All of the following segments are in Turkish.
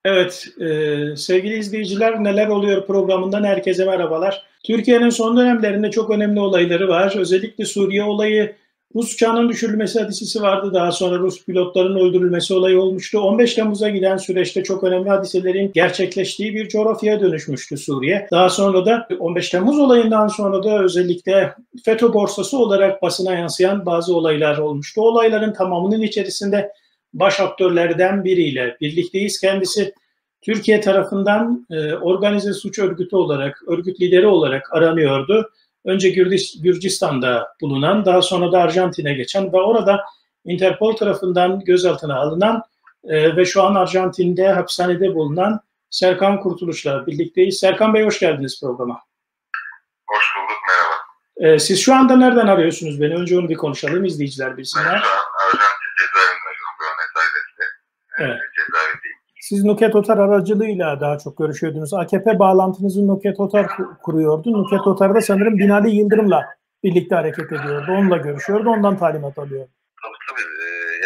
Evet, sevgili izleyiciler, Neler Oluyor programından herkese merhabalar. Türkiye'nin son dönemlerinde çok önemli olayları var. Özellikle Suriye olayı, Rus uçağının düşürülmesi hadisesi vardı. Daha sonra Rus pilotların öldürülmesi olayı olmuştu. 15 Temmuz'a giden süreçte çok önemli hadiselerin gerçekleştiği bir coğrafyaya dönüşmüştü Suriye. Daha sonra da 15 Temmuz olayından sonra da özellikle FETÖ borsası olarak basına yansıyan bazı olaylar olmuştu. O olayların tamamının içerisinde baş aktörlerden biriyle birlikteyiz. Kendisi Türkiye tarafından organize suç örgütü olarak, örgüt lideri olarak aranıyordu. Önce Gürcistan'da bulunan, daha sonra da Arjantin'e geçen ve orada Interpol tarafından gözaltına alınan ve şu an Arjantin'de hapishanede bulunan Serkan Kurtuluş'la birlikteyiz. Serkan Bey, hoş geldiniz programa. Hoş bulduk, merhaba. Siz şu anda nereden arıyorsunuz beni? Önce onu bir konuşalım, izleyiciler bilsinler. Ben şu an Arjantin cezaevindeyim, Buenos Aires'te. Evet. Cezaevindeyim. Siz Nükhet Otar aracılığıyla daha çok görüşüyordunuz. AKP bağlantınızı Nükhet Otar kuruyordu. Nükhet Otar da sanırım Binali Yıldırım'la birlikte hareket ediyordu. Onunla görüşüyordu, ondan talimat alıyordu. Tabii.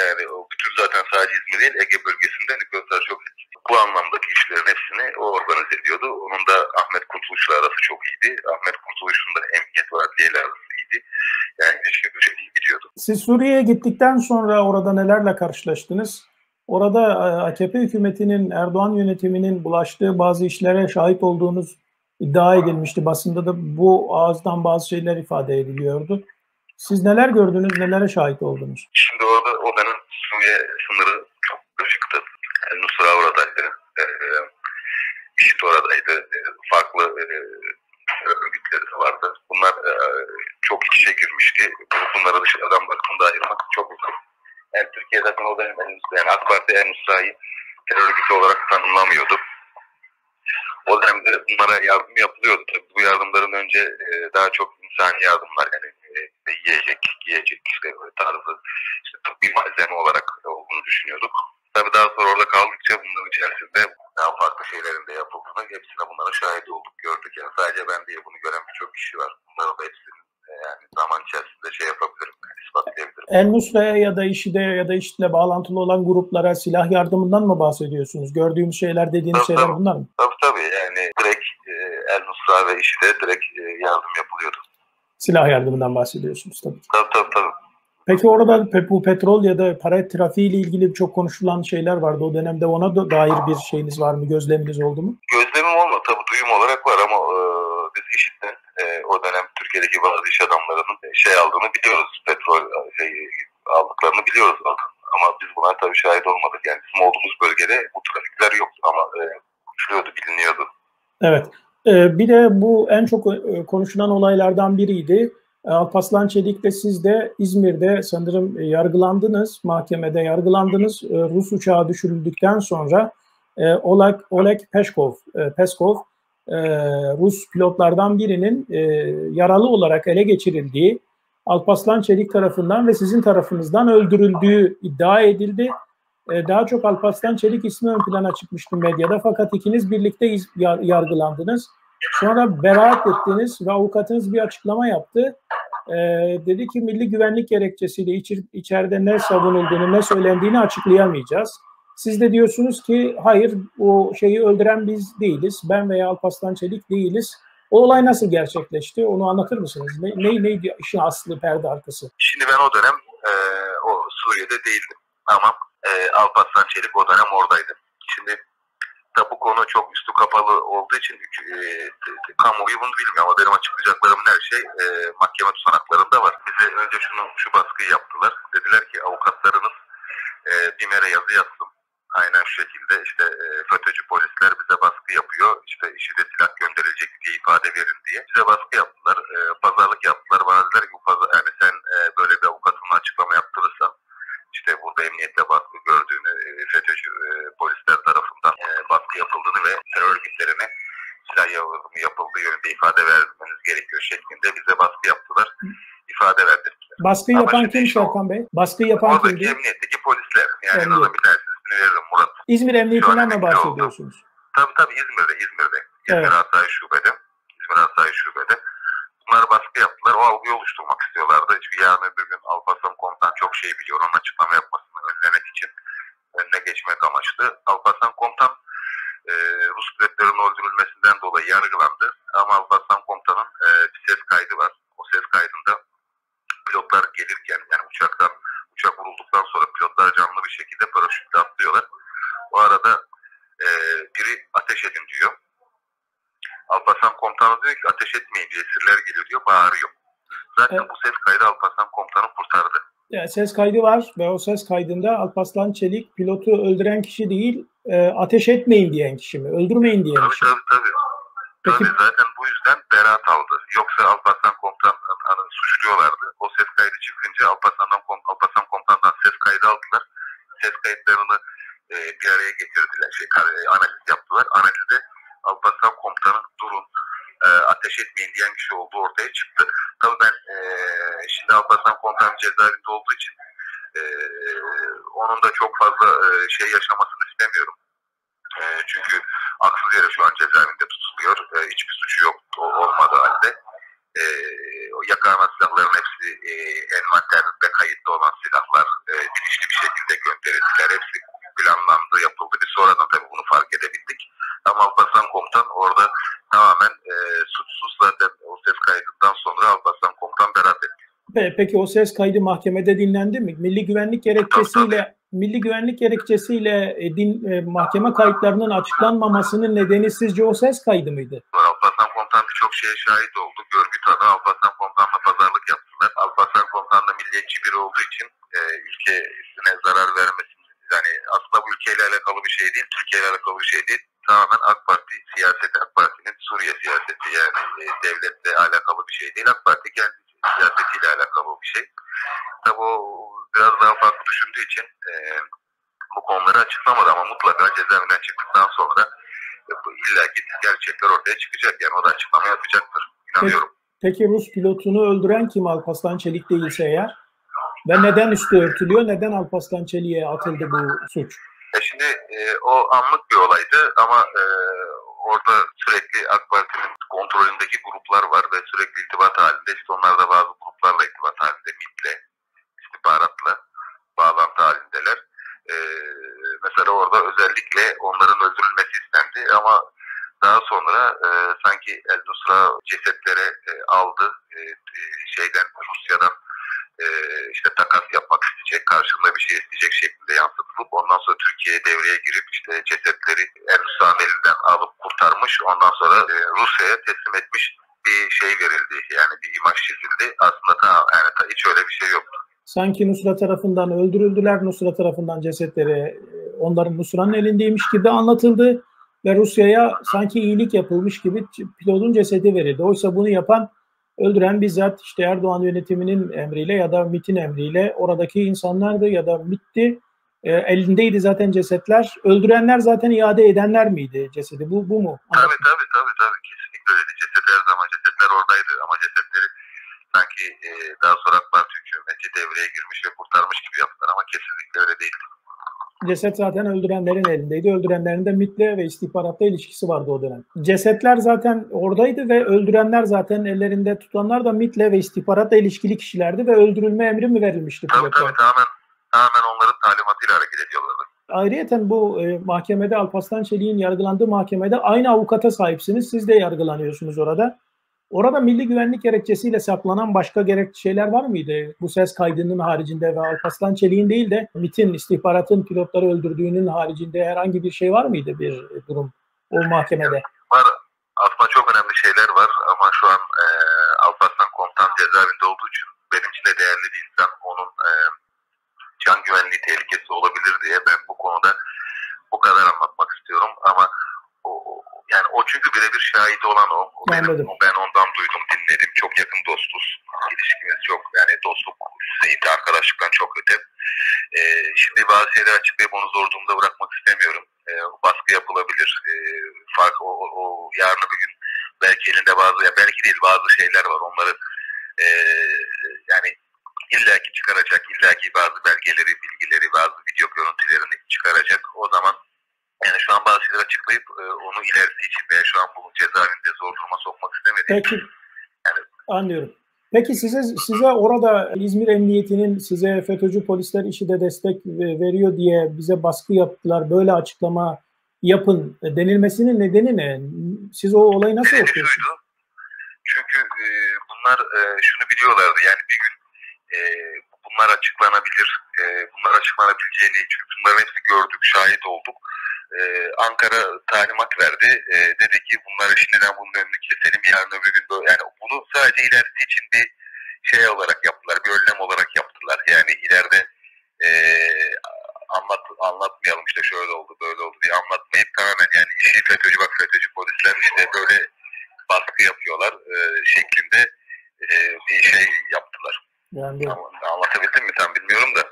Yani o bütün zaten sadece İzmir değil, Ege bölgesinde Nükhet Otar çok bu anlamdaki işlerin hepsini o organize ediyordu. Onun da Ahmet Kurtuluş'la arası çok iyiydi. Ahmet Kurtuluş'un da emniyet ve adliyeyle arası iyiydi. Yani ilişki çok iyi gidiyordu. Siz Suriye'ye gittikten sonra orada nelerle karşılaştınız? Orada AKP hükümetinin, Erdoğan yönetiminin bulaştığı bazı işlere şahit olduğunuz iddia edilmişti. Basında da bu ağızdan bazı şeyler ifade ediliyordu. Siz neler gördünüz, nelere şahit oldunuz? Şimdi orada o dönem Suriye sınırı çok karışıktı. Nusra oradaydı. IŞİD oradaydı. Farklı örgütleri vardı. Bunlar çok iç içe girmişti. Bunlara dışarıdan baktığında ayırmak çok zor. Yani Türkiye zaten o dönem yani AK Parti El-Nusra'yı terör örgütü olarak tanımlamıyordu. O dönemde bunlara yardım yapılıyordu. Tabii bu yardımların önce daha çok insani yardımlar, yani yiyecek, giyecek işte tarzı işte tıbbi malzeme olarak olduğunu düşünüyorduk. Tabii daha sonra orada kaldıkça bunların içerisinde daha farklı şeylerin de yapıldığını, hepsine bunlara şahit olduk, gördük. Yani sadece ben değil, bunu gören birçok kişi var. Bunların da hepsini yani zaman içerisinde şey yapabilirim, ispatlayabilirim. El-Nusra'ya ya da IŞİD'e ya da IŞİD'le bağlantılı olan gruplara silah yardımından mı bahsediyorsunuz? Gördüğümüz şeyler, dediğiniz şeyler bunlar mı? Tabii. Yani direkt El-Nusra ve IŞİD'e direkt yardım yapılıyordu. Silah yardımından bahsediyorsunuz tabii. Tabii. Peki orada bu petrol ya da para trafiği ile ilgili çok konuşulan şeyler vardı. O dönemde ona da dair bir şeyiniz var mı? Gözleminiz oldu mu? Gözlemim olmadı. Tabii duyum olarak var ama biz IŞİD'den o dönem Türkiye'deki bazı iş adamlarının aldığını biliyoruz. Petrol aldıklarını biliyoruz. Ama biz buna tabii şahit olmadık. Yani bizim olduğumuz bölgede bu trafikler yoktu ama konuşuluyordu, biliniyordu. Evet. Bir de bu en çok konuşulan olaylardan biriydi. Alparslan Çelik ve siz de İzmir'de sanırım yargılandınız, mahkemede yargılandınız. Rus uçağı düşürüldükten sonra Oleg Peskov, Rus pilotlardan birinin yaralı olarak ele geçirildiği, Alparslan Çelik tarafından ve sizin tarafınızdan öldürüldüğü iddia edildi. Daha çok Alparslan Çelik ismi ön plana çıkmıştı medyada, fakat ikiniz birlikte yargılandınız. Sonra beraat ettiniz ve avukatınız bir açıklama yaptı. Dedi ki milli güvenlik gerekçesiyle içeride ne savunulduğunu, ne söylendiğini açıklayamayacağız. Siz de diyorsunuz ki hayır, o şeyi öldüren biz değiliz, ben veya Alparslan Çelik değiliz. O olay nasıl gerçekleşti? Onu anlatır mısınız? Neydi işin aslı, perde arkası? Şimdi ben o dönem o Suriye'de değildim ama Alparslan Çelik o dönem oradaydı. Şimdi tabi bu konu çok üstü kapalı olduğu için kamuoyu bunu bilmiyor ama benim açıklayacaklarımın her şey mahkeme tutanaklarında var. Bize önce şu baskıyı yaptılar. Dediler ki avukatlarınız BİMER'e yazı yazsın. Aynen şu şekilde işte FETÖ'cü polisler bize baskı yapıyor. İşte IŞİD'e silah gönderilecek diye ifade verin diye. Bize baskı yaptılar. Pazarlık yaptılar. Bana dediler ki yani sen böyle bir avukatınla açıklama yaptırırsan işte burada emniyette baskı gördüğünü, FETÖ'cü polisler tarafından baskı yapıldığını ve terör örgütlerine silah yardımı yapıldığı yönünde ifade vermeniz gerekiyor şeklinde bize baskı yaptılar. İfade verdik. Baskı yapan kim Serkan Bey? Baskı yapan kimdi? Oradaki emniyetteki polisler. Yani en azından bir tanesini veririm, Murat. İzmir Emniyetinden mi bahsediyorsunuz? Tabii İzmir'de. İzmir Asayiş Şube'de. Bunlar baskı yaptılar. O algıyı oluşturmak istiyorlardı. Çünkü yarın öbür gün Alparslan Komutan çok şey biliyor. Onun açıklama yapmasını önlemek için, önüne geçmek amaçlı. Alparslan Komutan yargılandı. Ama Alparslan Komutan'ın bir ses kaydı var. O ses kaydında pilotlar gelirken, yani uçak vurulduktan sonra pilotlar canlı bir şekilde paraşütle atlıyorlar. O arada biri ateş edin diyor. Alparslan Komutanı diyor ki ateş etmeyin diye, esirler geliyor diyor, bağırıyor. Zaten bu ses kaydı Alparslan Komutanı kurtardı. Yani ses kaydı var ve o ses kaydında Alparslan Çelik pilotu öldüren kişi değil, ateş etmeyin diyen kişi mi? Öldürmeyin diyen kişi mi? Tabii. Peki, zaten bu yüzden beraat aldı. Yoksa Alparslan Komutan'ı suçluyorlardı. O ses kaydı çıkınca Alparslan Komutan'dan ses kaydı aldılar. Ses kayıtlarını bir araya getirdiler. Analiz yaptılar. Analizde Alparslan Komutan'ın durun, ateş etmeyin diyen kişi olduğu ortaya çıktı. Tabii ben şimdi Alparslan Komutan cezaevinde olduğu için onun da çok fazla şey yaşamasını istemiyorum. Çünkü haksız yere şu an cezaevinde tutuluyor. Hiçbir suçu yok olmadığı halde. O yakalanan silahların hepsi envanterde kayıtlı olan silahlar. Bilinçli bir şekilde gönderildiler. Hepsi planlandı, yapıldı. Biz sonradan tabii bunu fark edebildik. Ama Alparslan Komutan orada tamamen suçsuz. Zaten o ses kaydından sonra Alparslan Komutan beraat etti. Peki o ses kaydı mahkemede dinlendi mi? Milli güvenlik gerekçesiyle mahkeme kayıtlarının açıklanmamasının nedeni sizce o ses kaydı mıydı? Alparslan Komutan birçok şeye şahit oldu. Görgü tanığı Alparslan Komutan'la pazarlık yaptılar. Alparslan Komutan da milliyetçi biri olduğu için ülkesine zarar vermesin. Yani aslında bu ülkeyle alakalı bir şey değil, Türkiye ile alakalı bir şey değil. Tamamen AK Parti siyaseti, AK Parti'nin Suriye siyaseti, yani devletle alakalı bir şey değil. AK Parti kendi siyasetiyle alakalı bir şey. Tabii o biraz daha farklı düşündüğü için bu konuları açıklamadı ama mutlaka cezaevinden çıktıktan sonra illaki gerçekler ortaya çıkacak. Yani o da açıklama yapacaktır. İnanıyorum. Peki Rus pilotunu öldüren kim Alparslan Çelik değilse eğer? Ve neden üstü örtülüyor? Neden Alparslan Çelik'e atıldı bu suç? Şimdi o anlık bir olaydı ama orada sürekli AK Parti'nin kontrolündeki gruplar var ve sürekli irtibat halinde. İşte onlar da bazı gruplarla irtibat halinde, MİT'le, istihbaratla bağlantı halindeler. Mesela orada özellikle onların öldürülmesi istendi ama daha sonra sanki El Nusra cesetlere aldı. Rusya'dan işte takas yapmak isteyecek, karşılığında bir şey isteyecek şeklinde yansıtılıp ondan sonra Türkiye'ye devreye girip işte cesetleri El Nusra'nın elinden alıp kurtarmış, ondan sonra Rusya'ya teslim etmiş bir şey verildi. Yani bir imaj çizildi. Aslında hiç öyle bir şey yoktu. Sanki Nusra tarafından öldürüldüler, Nusra tarafından cesetleri Nusra'nın elindeymiş gibi anlatıldı ve Rusya'ya sanki iyilik yapılmış gibi pilotun cesedi verildi. Oysa bunu öldüren bizzat işte Erdoğan yönetiminin emriyle ya da MİT'in emriyle oradaki insanlardı ya da MİT'ti. Elindeydi zaten cesetler. Öldürenler zaten iade edenler miydi cesedi? Bu mu? Tabii. Kesinlikle öyle. Cesetler oradaydı ama cesetleri sanki daha sonra AK Parti hükümeti devreye girmiş ve kurtarmış gibi yaptılar ama kesinlikle öyle değildi. Ceset zaten öldürenlerin elindeydi. Öldürenlerin de MİT'le ve istihbaratla ilişkisi vardı o dönem. Cesetler zaten oradaydı ve öldürenler zaten ellerinde tutanlar da MİT'le ve istihbaratla ilişkili kişilerdi ve öldürülme emri mi verilmişti? Tabii tamamen onların talimatıyla hareket ediyorlardı. Ayrıyeten bu mahkemede Alparslan Çelik'in yargılandığı mahkemede aynı avukata sahipsiniz. Siz de yargılanıyorsunuz orada. Orada milli güvenlik gerekçesiyle saklanan başka şeyler var mıydı? Bu ses kaydının haricinde ve Alparslan Çelik'in değil de MİT'in, istihbaratın pilotları öldürdüğünün haricinde herhangi bir şey var mıydı, bir durum o mahkemede? Var. Aslında çok önemli şeyler var ama şu an Alparslan Komutan cezaevinde olduğu için benim için de değerli bir insan. Onun can güvenliği tehlikesi olabilir diye ben bu konuda bu kadar anlatmak istiyorum ama o çünkü birebir şahidi olan o. Ben ondan duydum, dinledim. Çok yakın dostuz. İlişkimiz çok, yani dostluk düzeyinde, arkadaşlıktan çok öte. Şimdi bazı şeyleri açıklayıp onu zor durumda bırakmak istemiyorum. Baskı yapılabilir. Yarın bir gün belki elinde belki değil bazı şeyler var. Onları illaki çıkaracak, illaki bazı belgeleri, bilgileri, bazı video görüntülerini çıkaracak. O zaman şu an bazı şeyleri açıklayıp onu ilerisi için veya şu an bu cezaevinde zor duruma sokmak istemedim. Peki, anlıyorum. Peki size orada İzmir Emniyeti'nin size FETÖ'cü polisler IŞİD'e destek veriyor diye bize baskı yaptılar, böyle açıklama yapın denilmesinin nedeni ne? Siz o olayı nasıl Nedeni okuyorsunuz? şuydu. Çünkü bunlar şunu biliyorlardı. Yani bir gün bunlar açıklanabilir. Bunlar açıklanabileceğini, çünkü bunların hepsini gördük, şahit olduk. Ankara talimat verdi. Dedi ki bunları şimdiden bunun önünü keselim. Yarın öbür gün böyle. Yani bunu sadece ilerisi için bir şey olarak yaptılar. Bir önlem olarak yaptılar. Yani ileride anlatmayalım işte şöyle oldu böyle oldu diye anlatmayıp tamamen yani işi FETÖ'cü, bak FETÖ'cü polisler işte böyle baskı yapıyorlar şeklinde bir şey yaptılar. Yani Anlatabildim mi tam bilmiyorum da.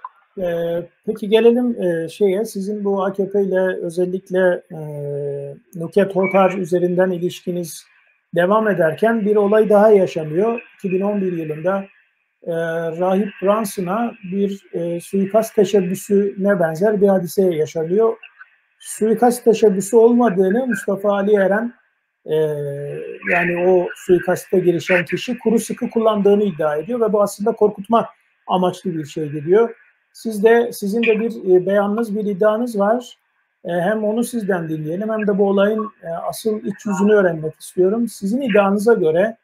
Peki gelelim şeye, sizin bu AKP ile özellikle Nükhet Hotar üzerinden ilişkiniz devam ederken bir olay daha yaşanıyor. 2011 yılında Rahip Branson'a bir suikast teşebbüsüne benzer bir hadise yaşanıyor. Suikast teşebbüsü olmadığını Mustafa Ali Eren, yani o suikaste girişen kişi kuru sıkı kullandığını iddia ediyor ve bu aslında korkutma amaçlı bir şey diyor. Sizin de bir beyanınız, bir iddianız var. Hem onu sizden dinleyelim hem de bu olayın asıl iç yüzünü öğrenmek istiyorum. Sizin iddianıza göre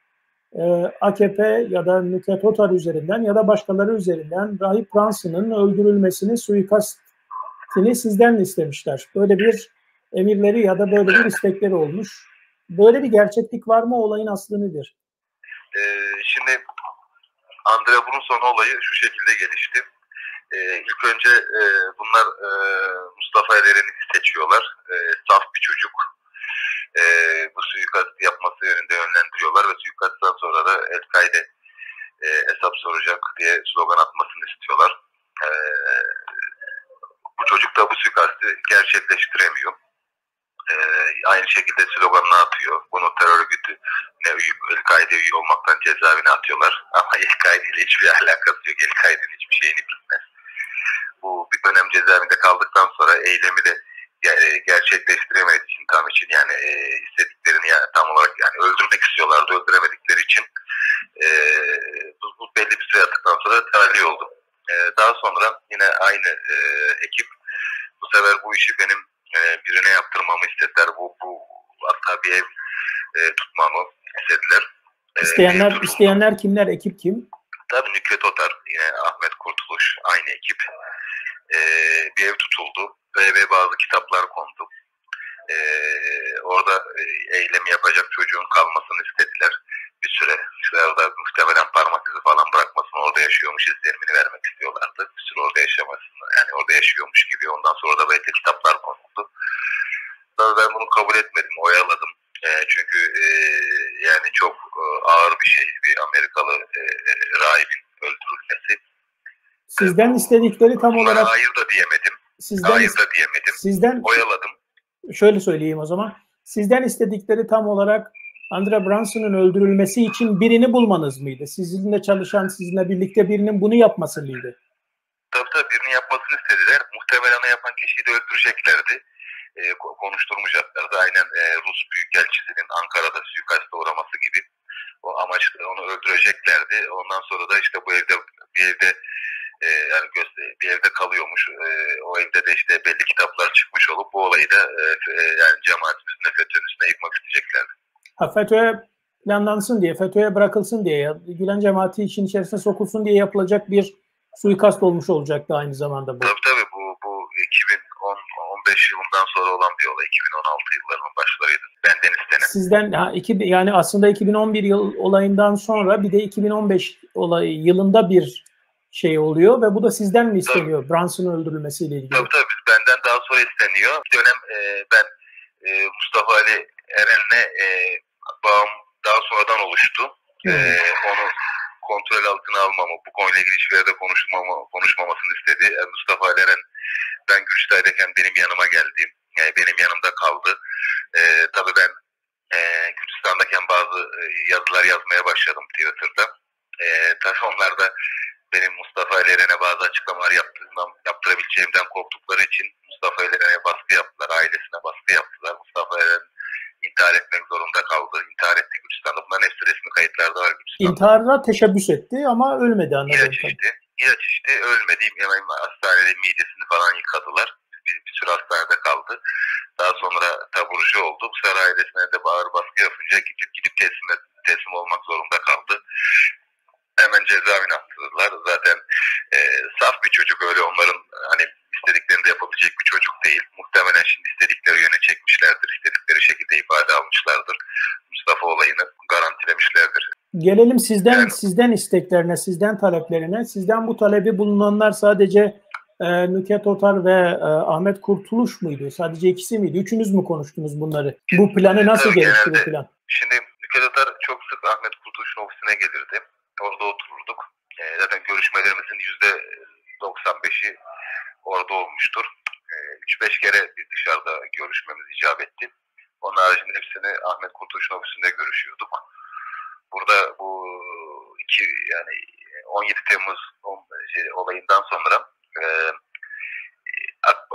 AKP ya da Nükhet Hotar üzerinden ya da başkaları üzerinden Rahip Branson'ın öldürülmesini, suikastini sizden istemişler. Böyle bir emirleri ya da böyle bir istekleri olmuş. Böyle bir gerçeklik var mı? Olayın aslı nedir? Şimdi Andre Brunson olayı şu şekilde gelişti. İlk önce bunlar Mustafa Eren'i seçiyorlar. Saf bir çocuk. Bu suikast yapması yönünde yönlendiriyorlar ve suikasttan sonra da El-Kaide hesap soracak diye slogan atmasını istiyorlar. Bu çocuk da bu suikastı gerçekleştiremiyor. Aynı şekilde sloganını atıyor. Bunu terör örgütüne üye, El-Kaide üye olmaktan cezaevine atıyorlar. Ama El-Kaide ile hiçbir alakası yok. El-Kaide'nin hiçbir şeyini bilmez. Bu bir dönem cezaevinde kaldıktan sonra eylemi de gerçekleştiremediği için tam için yani istediklerini yani tam olarak yani öldürmek istiyorlardı, öldüremedikleri için bu belli bir süre yattıktan sonra tahliye oldu. Daha sonra yine aynı ekip bu sefer bu işi benim birine yaptırmamı istediler. Bu hatta bir ev tutmamı istediler. İsteyenler kimler? Ekip kim? Tabii Nükhet Hotar, yine Ahmet Kurtuluş, aynı ekip. Bir ev tutuldu ve bazı kitaplar kondu. Orada eylemi yapacak çocuğun kalmasını istediler bir süre. Orada muhtemelen parmak izi falan bırakmasını, orada yaşıyormuş izlenimini vermek istiyorlardı. Bir süre orada yaşamasını, yani orada yaşıyormuş gibi. Ondan sonra da belki kitaplar konuldu. Tabii ben bunu kabul etmedim, oyaladım. Çünkü yani çok ağır bir şey, bir Amerikalı rahibin öldürülmesi. Sizden istedikleri tam olarak... Hayır da diyemedim. Hayır da diyemedim. Oyaladım. Şöyle söyleyeyim o zaman. Sizden istedikleri tam olarak Andre Branson'un öldürülmesi için birini bulmanız mıydı? Sizinle çalışan, sizinle birlikte birinin bunu yapması mıydı? Tabii birini yapmasını istediler. Muhtemelen onu yapan kişiyi de öldüreceklerdi. Konuşturmayacaklardı. Aynen Rus Büyükelçisi'nin Ankara'da suikaste uğraması gibi. O amaçla onu öldüreceklerdi. Ondan sonra da işte bu evde yani bir evde kalıyormuş. O evde de işte belli kitaplar çıkmış olup bu olayı da yani cemaatimizin FETÖ'nün üstüne yıkmak isteyeceklerdi. FETÖ'ye planlansın diye, FETÖ'ye bırakılsın diye, Gülen cemaati için içerisine sokulsun diye yapılacak bir suikast olmuş olacaktı aynı zamanda bu. Tabii bu 2015 yılından sonra olan bir olay. 2016 yıllarının başlarıydı. Benden istenen. Sizden yani aslında 2011 yıl olayından sonra bir de 2015 yılında bir şey oluyor ve bu da sizden mi isteniyor? Branson'un öldürülmesiyle ilgili. Tabii benden daha sonra isteniyor. Bir dönem ben Mustafa Ali Eren'le bağım daha sonradan oluştu. Onu kontrol altına almamı, bu konuyla ilgili hiçbir yerde konuşmamasını istedi. Mustafa Ali Eren, ben Gürçay'dayken benim yanıma geldi. Yani benim yanımda kaldı. Tabii ben Gürcistan'dayken bazı yazılar yazmaya başladım Twitter'da. Tabii onlar da benim Mustafa Ali Eren'e bazı açıklamalar yaptırabileceğimden korktukları için Mustafa Ali Eren'e baskı yaptılar, ailesine baskı yaptılar. Mustafa Eren intihar etmek zorunda kaldı. İntihar etti Gürcistan'da. Bunların hepsi resmi kayıtlarda var Gürcistan'da. İntiharına teşebbüs etti ama ölmedi anladığım kadarıyla. İlaç içti, ölmedi. Yani hastanede midesini falan yıkadılar. Bir süre hastanede kaldı. Daha sonra taburcu kurucu oldu. Bu sefer ailesine de ağır baskı yapınca gidip teslim olmak zorunda kaldı. Hemen cezaevine attırdılar. Zaten saf bir çocuk, öyle onların hani istediklerini de yapabilecek bir çocuk değil. Muhtemelen şimdi istedikleri yöne çekmişlerdir. İstedikleri şekilde ifade almışlardır. Mustafa olayını garantilemişlerdir. Gelelim sizden isteklerine, sizden taleplerine. Sizden bu talebi bulunanlar sadece Nükhet Otar ve Ahmet Kurtuluş muydu? Sadece ikisi miydi? Üçünüz mü konuştunuz bunları? Bu planı nasıl gelişti bu plan? Şimdi Nükhet Otar çok sık Ahmet Kurtuluş'un ofisine gelirdi. Orada otururduk. Zaten görüşmelerimizin %95'i orada olmuştur. 3-5 kere dışarıda görüşmemiz icap etti. Onun haricinde hepsini Ahmet Kurtuluş'un ofisinde görüşüyorduk. Burada bu 17 Temmuz olayından sonra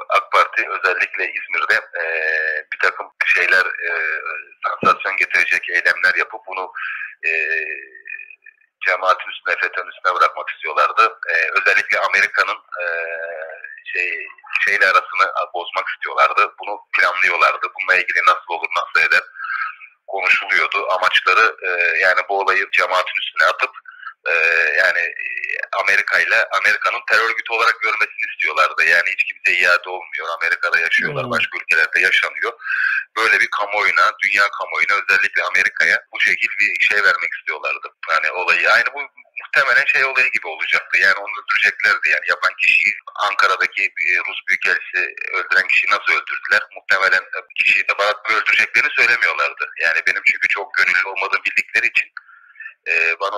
AK Parti özellikle İzmir'de bir takım şeyler, sansasyon getirecek eylemler yapıp bunu cemaatin üstüne, FETÖ'nün üstüne bırakmak istiyorlardı. Özellikle Amerika'nın şeyle arasını bozmak istiyorlardı. Bunu planlıyorlardı. Bununla ilgili nasıl olur, nasıl eder konuşuluyordu. Amaçları yani bu olayı cemaatin üstüne atıp yani Amerika'nın terör örgütü olarak görmesini istiyorlardı. Yani hiç kimse iade olmuyor. Amerika'da yaşıyorlar, başka ülkelerde yaşanıyor. Böyle bir kamuoyuna, dünya kamuoyuna, özellikle Amerika'ya bu şekilde bir şey vermek istiyorlardı. Yani olayı aynı bu muhtemelen olayı gibi olacaktı. Yani onu öldüreceklerdi. Yani yapan kişiyi, Ankara'daki Rus büyükelçisi öldüren kişiyi nasıl öldürdüler? Muhtemelen kişiyi de bana öldüreceklerini söylemiyorlardı. Yani benim çünkü çok gönüllü olmadığımı bildikleri için bana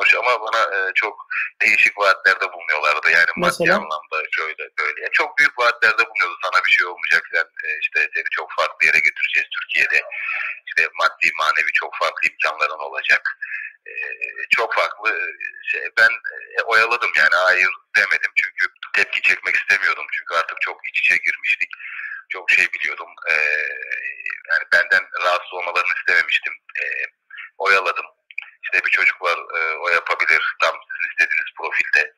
çok değişik vaatlerde bulunuyorlardı. Yani maddi anlamda şöyle böyle. Yani çok büyük vaatlerde bulunuyordu. Sana bir şey olmayacak, sen seni çok farklı yere götüreceğiz Türkiye'de. Maddi manevi çok farklı imkanların olacak. Çok farklı ben oyaladım, yani hayır demedim çünkü tepki çekmek istemiyordum, çünkü artık çok iç içe girmiştik, çok şey biliyordum, yani benden rahatsız olmalarını istememiştim, oyaladım. Bir çocuk var, o yapabilir, tam sizin istediğiniz profilde,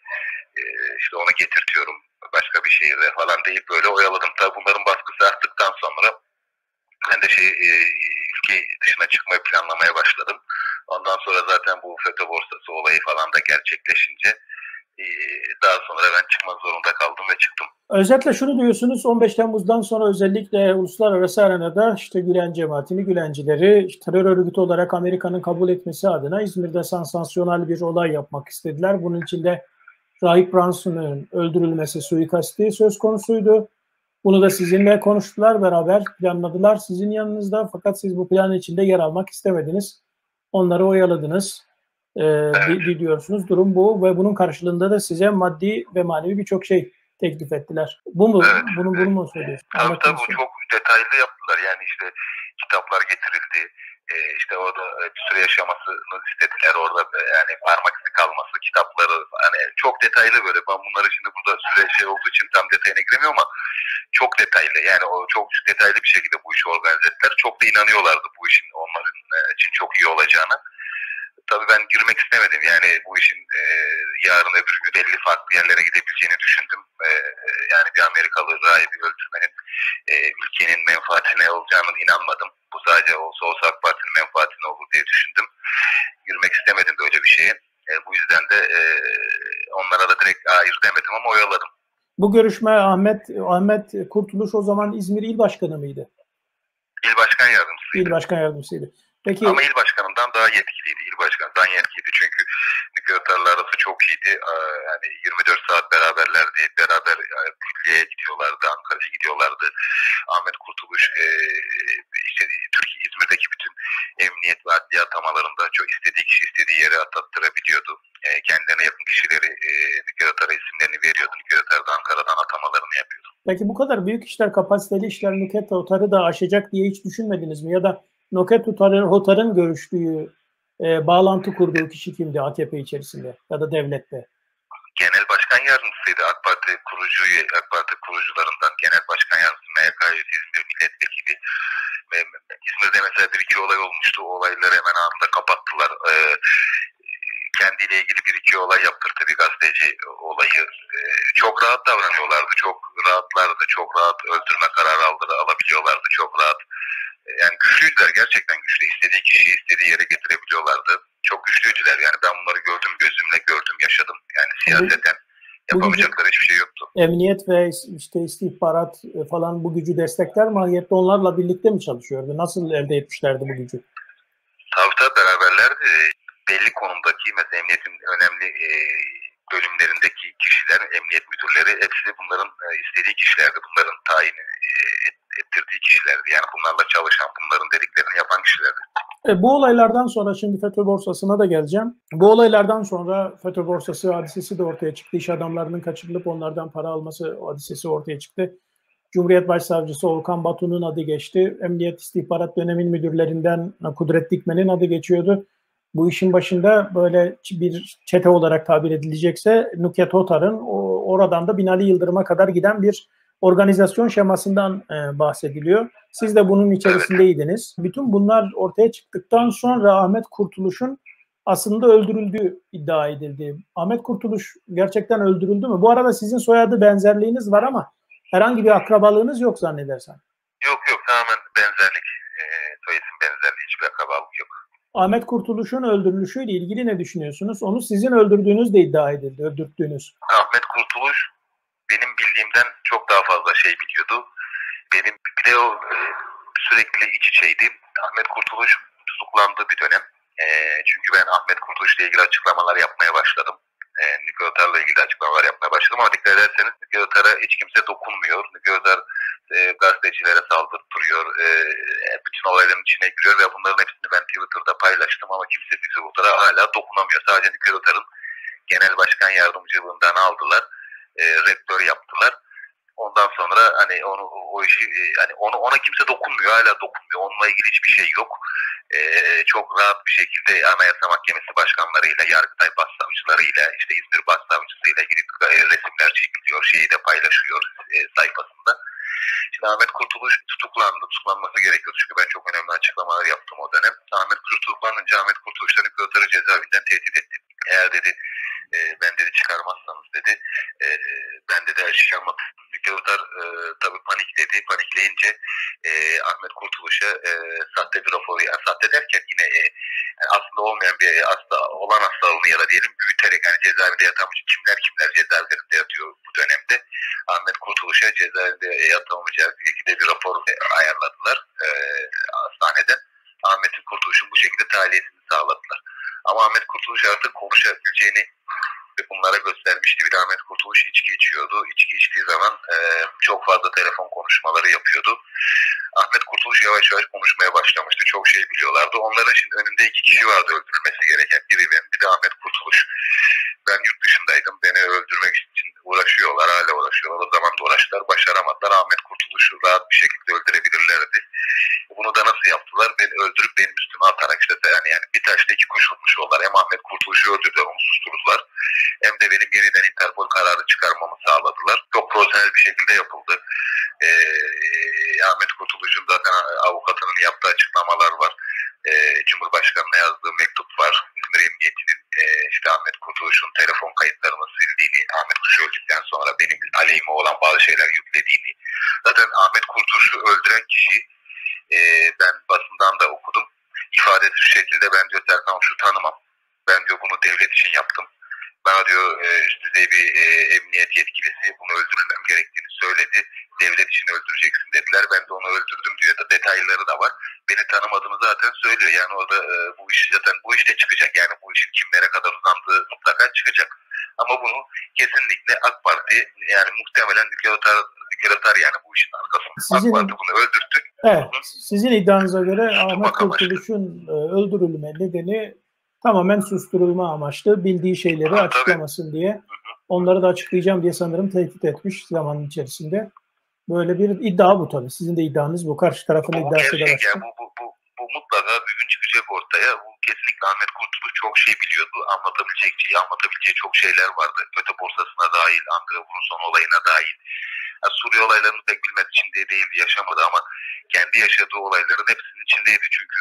onu getirtiyorum başka bir şehirde falan deyip böyle oyaladım. Tabii bunların baskısı arttıktan sonra ben de ülke dışına çıkmayı planlamaya başladım. Ondan sonra zaten bu FETÖ borsası olayı falan da gerçekleşince daha sonra ben çıkmak zorunda kaldım ve çıktım. Özetle şunu diyorsunuz, 15 Temmuz'dan sonra özellikle uluslararası arenada Gülen cemaatini, Gülencileri terör örgütü olarak Amerika'nın kabul etmesi adına İzmir'de sansasyonel bir olay yapmak istediler. Bunun içinde Rahip Branson'un öldürülmesi, suikasti söz konusuydu. Bunu da sizinle konuştular, beraber planladılar sizin yanınızda. Fakat siz bu planın içinde yer almak istemediniz. Onları oyaladınız. Diyorsunuz. Durum bu ve bunun karşılığında da size maddi ve manevi birçok şey teklif ettiler. Bu mu? Evet. Bunu mu söylüyorsun? Tabii bu çok detaylı yaptılar. Yani kitaplar getirildi. Orada bir süre yaşamasını istediler. Orada yani parmak izi kalması, kitapları, hani çok detaylı böyle. Ben bunları şimdi burada süre olduğu için tam detayına giremiyorum ama çok detaylı. Yani o çok detaylı bir şekilde bu işi organize ettiler. Çok da inanıyorlardı bu işin onların için çok iyi olacağına. Tabii ben girmek istemedim. Yani bu işin yarın öbür gün 50 farklı yerlere gidebileceğini düşündüm. Yani bir Amerikalı rahibi öldürmenin ülkenin menfaatine olacağını inanmadım. Bu sadece olsa AK Parti'nin menfaatine olur diye düşündüm. Girmek istemedim böyle bir şeye. Bu yüzden de onlara da direkt hayır demedim ama oyaladım. Bu görüşme Ahmet Kurtuluş o zaman İzmir İl Başkanı mıydı? İl Başkan Yardımcısıydı. İl Başkan Yardımcısıydı. Peki. Ama il başkanından daha yetkiliydi. İl başkanından yetkiliydi çünkü Nükhet Otar'la arası çok iyiydi. Yani 24 saat beraberlerdi. Beraber külliyeye gidiyorlardı, Ankara'ya gidiyorlardı. Ahmet Kurtuluş Türkiye İzmir'deki bütün emniyet ve adliye atamalarında çok istediği kişi istediği yere atattırabiliyordu. Kendilerine yakın kişileri Nükhet Otar'a isimlerini veriyordu. Nükhet Otar da Ankara'dan atamalarını yapıyordu. Peki bu kadar büyük işler, kapasiteli işler Nükhet Otar'ı da aşacak diye hiç düşünmediniz mi? Ya da Nükhet Otar'ın görüştüğü, bağlantı kurduğu kişi kimdi AKP içerisinde ya da devlette? Genel Başkan Yardımcısıydı. AK Parti kurucularından Genel Başkan Yardımcısı, MYK İzmir Milletvekili. İzmir'de mesela bir iki olay olmuştu. O olayları hemen anında kapattılar. Kendiyle ilgili bir iki olay yaptırdı bir gazeteci olayı. Çok rahat davranıyorlardı. Çok rahatlardı. Çok rahat öldürme kararı alabiliyorlardı. Çok rahat Yani güçlüydüler, gerçekten güçlü. İstediği kişiyi istediği yere getirebiliyorlardı. Çok güçlüydüler yani, ben bunları gördüm, gözümle gördüm, yaşadım. Yani siyaseten yapamayacakları hiçbir şey yoktu. Emniyet ve işte istihbarat falan bu gücü destekler mi? Mahiyette onlarla birlikte mi çalışıyordu? Nasıl elde etmişlerdi bu gücü? Tabii beraberlerdi. Belli konumdaki mesela emniyetin önemli bölümlerindeki kişiler, emniyet müdürleri hepsi bunların istediği kişilerdi. Bunların tayin ettirdiği kişilerdi. Yani bunlarla çalışan, bunların dediklerini yapan kişilerdi. Bu olaylardan sonra şimdi FETÖ borsasına da geleceğim. Bu olaylardan sonra FETÖ borsası hadisesi de ortaya çıktı. İş adamlarının kaçırılıp onlardan para alması hadisesi ortaya çıktı. Cumhuriyet Başsavcısı Orkan Batu'nun adı geçti. Emniyet İstihbarat Dönemin müdürlerinden Kudret Dikmen'in adı geçiyordu. Bu işin başında böyle bir çete olarak tabir edilecekse Nükhet Otar'ın oradan da Binali Yıldırım'a kadar giden bir organizasyon şemasından bahsediliyor. Siz de bunun içerisindeydiniz. Bütün bunlar ortaya çıktıktan sonra Ahmet Kurtuluş'un aslında öldürüldüğü iddia edildi. Ahmet Kurtuluş gerçekten öldürüldü mü? Bu arada sizin soyadı benzerliğiniz var ama herhangi bir akrabalığınız yok zannedersem. Yok, tamamen benzerlik. Soyisim benzerliği, hiçbir akrabalık yok. Ahmet Kurtuluş'un öldürülüşüyle ilgili ne düşünüyorsunuz? Onu sizin öldürdüğünüz de iddia edildi, öldürttüğünüz. Ahmet Kurtuluş benim bildiğimden çok daha fazla şey biliyordu. Benim bir de o sürekli iç içeydi. Ahmet Kurtuluş tutuklandı bir dönem. Çünkü ben Ahmet Kurtuluş'la ilgili açıklamalar yapmaya başladım. Nükhet Otar'la ilgili açıklamalar yapmaya başladım ama dikkat ederseniz Nükhet Otar'a hiç kimse dokunmuyor. Nükhet Otar gazetecilere saldırtırıyor, bütün olayların içine giriyor ve bunların hepsini ben Twitter'da paylaştım ama kimse Nükhet Otar'a hala dokunamıyor. Sadece Nükhet Otar'ın genel başkan yardımcılığından aldılar, rektör yaptılar. Ondan sonra hani o işi hani ona kimse dokunmuyor, hala dokunmuyor. Onunla ilgili hiçbir şey yok. Çok rahat bir şekilde Anayasa Mahkemesi başkanlarıyla, Yargıtay başsavcılarıyla, işte İzmir başsavcısıyla gidip resimler çekiliyor, şeyi de paylaşıyor sayfasında. Şimdi Ahmet Kurtuluş tutuklandı, tutuklanması gerekiyordu çünkü ben çok önemli açıklamalar yaptım o dönem. Ahmet Kurtuluş tutuklanınca Ahmet Kurtuluş'tan Nükhet Otar'ı cezaevinden tehdit etti. Eğer dedi ben dedi çıkarmazsanız dedi ben dedi her şeyi anlatırım. Nükhet Otar tabii panikledi. Panikleyince Ahmet Kurtuluş'a sahte bir raporu, yani sahte derken yine aslında olmayan bir olan hastalığını ya da diyelim büyüterek, yani cezaevinde yatan kimler cezaevlerinde yatıyor bu dönemde. Ahmet Kurtuluş'a cezaevinde yatamayacağı şekilde bir rapor ayarladılar hastaneden. Ahmet Kurtuluş'un bu şekilde tahliyesini sağladılar. Ama Ahmet Kurtuluş artık konuşabileceğini bunlara göstermişti. Bir de Ahmet Kurtuluş içki içiyordu. İçki içtiği zaman çok fazla telefon konuşmaları yapıyordu. Ahmet Kurtuluş yavaş yavaş konuşmaya başlamıştı. Çok şey biliyorlardı. Onların şimdi önünde iki kişi vardı öldürülmesi gereken. Biri ben, bir de Ahmet Kurtuluş. Ben yurt dışındaydım. Beni öldürmek için uğraşıyorlar. Hala uğraşıyorlar. O zaman da uğraştılar. Başaramadılar. Ahmet Kurtuluş'u rahat bir şekilde öldürebilirlerdi. Bunu da nasıl yaptılar? Beni öldürüp benim üstüme atarak işte yani bir taşla iki kuş vurmuş oldular. Hem Ahmet Kurtuluş'u öldürdüler, onu susturdular. Hem de benim yeniden Interpol kararı çıkarmamı sağladılar. Çok profesyonel bir şekilde yapıldı. Ahmet Kurtuluş'un zaten avukatının yaptığı açıklamalar var. Cumhurbaşkanı'na yazdığı mektup var. İzmir Emniyeti'nin işte Ahmet Kurtuluş'un telefon kayıtlarını sildiğini, Ahmet Kurtuluş öldükten sonra benim aleyhime olan bazı şeyler yüklediğini. Zaten Ahmet Kurtuluş'u öldüren kişi ben basından da okudum. İfadesi şu şekilde: ben diyor Serkan şu tanımam. Ben diyor bunu devlet için yaptım. Bana diyor üst düzey bir emniyet yetkilisi bunu öldürülmem gerektiğini söyledi. Devlet için öldüreceksin dediler. Ben de onu öldürdüm diyor. Da detayları da var. Beni tanımadığını zaten söylüyor. Yani orada bu iş zaten bu işte çıkacak. Yani bu işin kimlere kadar uzandığı mutlaka çıkacak. Ama bunu kesinlikle AK Parti, yani muhtemelen Nükhet Otar yani bu işin arkasında. AK Parti bunu öldürttü. Evet. Sizin iddianıza göre Ahmet Kurtuluş'un öldürülme nedeni tamamen susturulma amaçlı, bildiği şeyleri açıklamasın diye. Onları da açıklayacağım diye sanırım tehdit etmiş zamanın içerisinde. Böyle bir iddia bu tabii. Sizin de iddianız bu. Karşı tarafın iddiası da başka. Yani bu mutlaka bir gün çıkacak ortaya. Bu kesinlikle Ahmet Kurtuluş çok şey biliyordu. Anlatabileceği çok şeyler vardı. FETÖ borsasına dahil, Ankara Vurunson olayına dahil. Yani Suriye olaylarını pek bilmez, içinde değildi, yaşamadı ama kendi yaşadığı olayların hepsinin içindeydi. Çünkü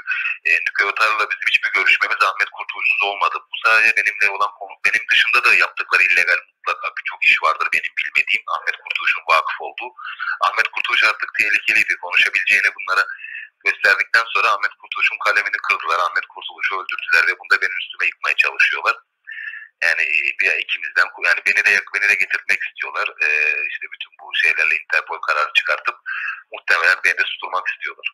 Nükhet Otar'la bizim hiçbir görüşmemiz Ahmet Kurtuluş'suz olmadı. Bu sadece benimle olan konu. Benim dışında da yaptıkları illegal mutlaka birçok iş vardır benim bilmediğim. Ahmet Kurtuluş'un vakıf olduğu. Ahmet Kurtuluş artık tehlikeliydi. Konuşabileceğini bunlara gösterdikten sonra Ahmet Kurtuluş'un kalemini kırdılar. Ahmet Kurtuluş'u öldürdüler ve bunda benim üstüme yıkmaya çalışıyorlar. Yani ikimizden yani beni de getirmek istiyorlar. İşte bütün bu şeylerle Interpol kararı çıkartıp muhtemelen beni de susturmak istiyorlar.